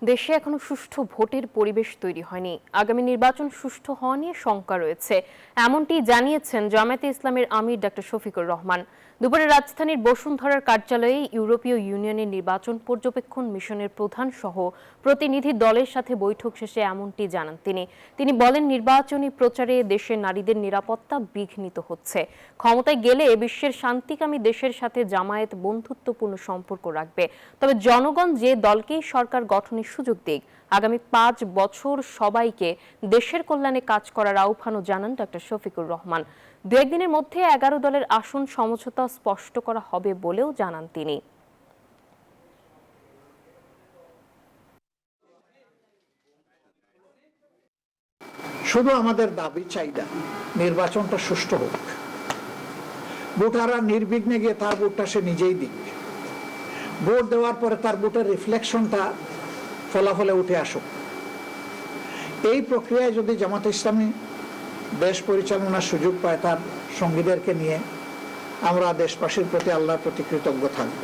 দেশে এখনো সুষ্ঠু ভোটের পরিবেশ তৈরি হয়নি। আগামী নির্বাচন সুষ্ঠু হওয়া নিয়ে শঙ্কা রয়েছে, এমনটি জানিয়েছেন জামায়াতে ইসলামের আমির ডক্টর শফিকুর রহমান। দুপুরে রাজধানীর বসুন্ধরার কার্যালয়ে ইউরোপীয় ইউনিয়নের নির্বাচন পর্যবেক্ষণ মিশনের প্রধান সহ প্রতিনিধি দলের সাথে বৈঠক শেষে এমনটি জানান তিনি বলেন, নির্বাচনী প্রচারে দেশের নারীদের নিরাপত্তা বিঘ্নিত হচ্ছে। ক্ষমতায় গেলে বিশ্বের শান্তিকামী দেশের সাথে জামায়াত বন্ধুত্বপূর্ণ সম্পর্ক রাখবে, তবে জনগণ যে দলকেই সরকার গঠনের সুযোগ দিক। আগামী 5 বছর সবাইকে দেশের কল্যাণে কাজ করার আহ্বানও জানান ডক্টর শফিকুর রহমান। 2-1 দিনের মধ্যে 11 দলের আসন সমঝোতা স্পষ্ট করা হবে বলেও জানান তিনি। শুধু আমাদের দাবি চাইদা নির্বাচনটা সুষ্ঠু হোক, ভোটাররা নির্বিঘ্নে গিয়ে তার ভোটটা সে নিজেই দিক, ভোট দেওয়ার পরে তার ভোটের রিফ্লেকশনটা ফলাফলে উঠে আসুক। এই প্রক্রিয়ায় যদি জামাতে ইসলামী দেশ পরিচালনার সুযোগ পায় তার সঙ্গীদেরকে নিয়ে, আমরা দেশবাসীর প্রতি আল্লাহর প্রতি কৃতজ্ঞ থাকব।